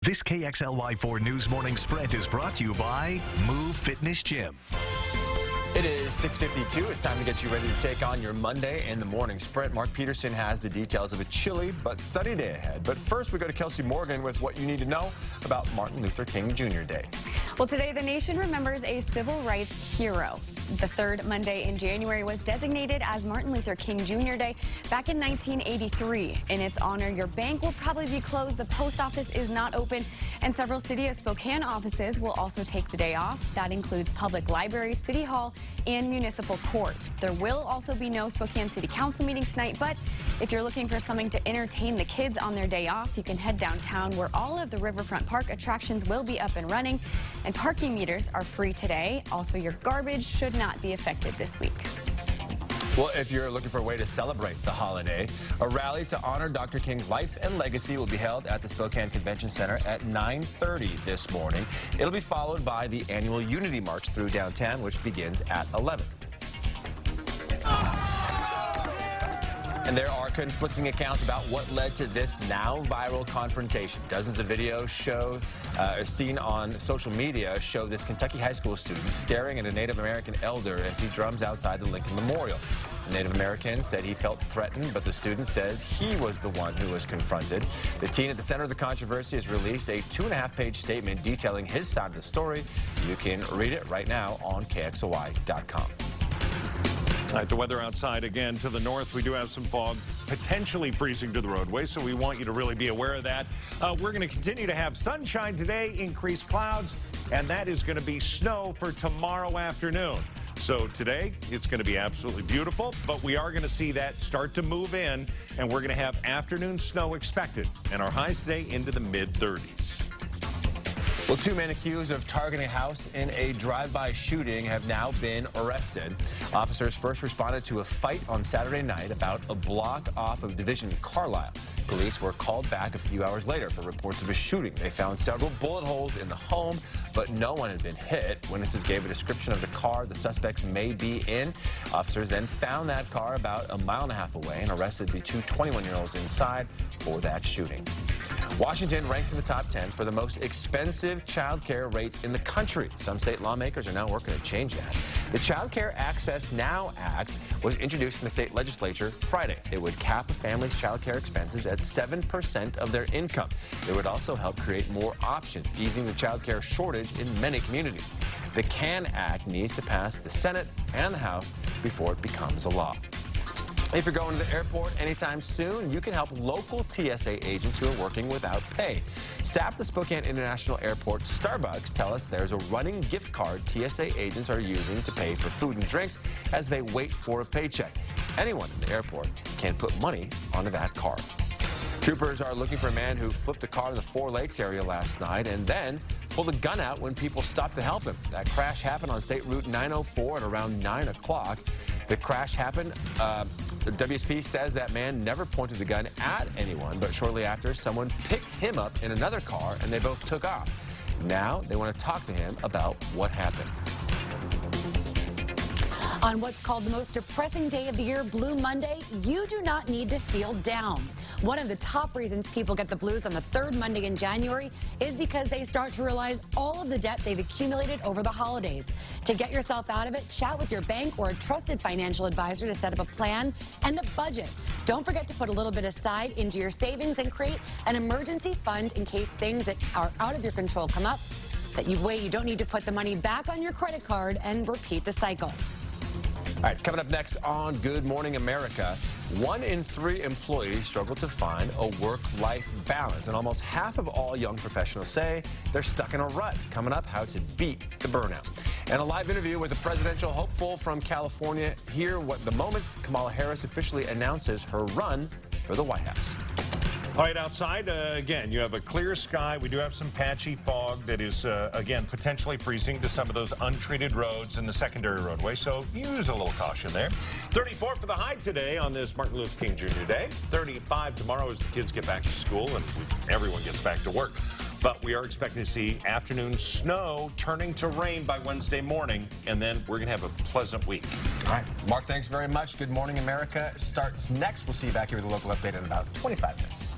This KXLY4 News Morning Sprint is brought to you by Move Fitness Gym. It is 6:52. It's time to get you ready to take on your Monday in the morning sprint. Mark Peterson has the details of a chilly but sunny day ahead. But first, we go to Kelsey Morgan with what you need to know about Martin Luther King Jr. Day. Well, today the nation remembers a civil rights hero. The third Monday in January was designated as Martin Luther King Jr. Day back in 1983. In its honor, your bank will probably be closed, the post office is not open, and several City of Spokane offices will also take the day off. That includes public libraries, City Hall, and Municipal Court. There will also be no Spokane City Council meeting tonight, but if you're looking for something to entertain the kids on their day off, you can head downtown where all of the Riverfront Park attractions will be up and running, and parking meters are free today. Also, your garbage should not be affected this week. Well, if you're looking for a way to celebrate the holiday, a rally to honor Dr. King's life and legacy will be held at the Spokane Convention Center at 9:30 this morning. It'll be followed by the annual Unity March through downtown, which begins at 11. And there are conflicting accounts about what led to this now viral confrontation. Dozens of videos seen on social media show this Kentucky high school student staring at a Native American elder as he drums outside the Lincoln Memorial. The Native American said he felt threatened, but the student says he was the one who was confronted. The teen at the center of the controversy has released a 2.5-page statement detailing his side of the story. You can read it right now on KXLY.com. All right, the weather outside again to the north. We do have some fog, potentially freezing to the roadway, so we want you to really be aware of that. We're going to continue to have sunshine today, increased clouds, and that is going to be snow for tomorrow afternoon. So today, it's going to be absolutely beautiful, but we are going to see that start to move in, and we're going to have afternoon snow expected, and our highs today into the mid-30s. Well, two men accused of targeting a house in a drive-by shooting have now been arrested. Officers first responded to a fight on Saturday night about a block off of Division in Carlisle. Police were called back a few hours later for reports of a shooting. They found several bullet holes in the home, but no one had been hit. Witnesses gave a description of the car the suspects may be in. Officers then found that car about a mile and a half away and arrested the two 21-year-olds inside for that shooting. Washington ranks in the top 10 for the most expensive child care rates in the country. Some state lawmakers are now working to change that. The Child Care Access Now Act was introduced in the state legislature Friday. It would cap a family's child care expenses at 7% of their income. It would also help create more options, easing the child care shortage in many communities. The CAN Act needs to pass the Senate and the House before it becomes a law. If you're going to the airport anytime soon, you can help local TSA agents who are working without pay. Staff at the Spokane International Airport Starbucks tell us there's a running gift card TSA agents are using to pay for food and drinks as they wait for a paycheck. Anyone in the airport can put money onto that card. Troopers are looking for a man who flipped a car in the Four Lakes area last night and then pulled a gun out when people stopped to help him. That crash happened on State Route 904 at around 9 o'clock. The crash happened. The WSP says that man never pointed the gun at anyone, but shortly after, someone picked him up in another car and they both took off. Now they want to talk to him about what happened. On what's called the most depressing day of the year, Blue Monday, you do not need to feel down. One of the top reasons people get the blues on the third Monday in January is because they start to realize all of the debt they've accumulated over the holidays. To get yourself out of it, chat with your bank or a trusted financial advisor to set up a plan and a budget. Don't forget to put a little bit aside into your savings and create an emergency fund in case things that are out of your control come up. That way you don't need to put the money back on your credit card and repeat the cycle. All right, coming up next on Good Morning America, 1 in 3 employees struggle to find a work-life balance, and almost half of all young professionals say they're stuck in a rut. Coming up, how to beat the burnout. And a live interview with a presidential hopeful from California. Hear what the moments Kamala Harris officially announces her run for the White House. All right, outside, again, you have a clear sky. We do have some patchy fog that is, again, potentially freezing to some of those untreated roads in the secondary roadway, so use a little caution there. 34 for the high today on this Martin Luther King Jr. Day. 35 tomorrow as the kids get back to school and everyone gets back to work. But we are expecting to see afternoon snow turning to rain by Wednesday morning, and then we're going to have a pleasant week. All right. Mark, thanks very much. Good Morning America starts next. We'll see you back here with a local update in about 25 minutes.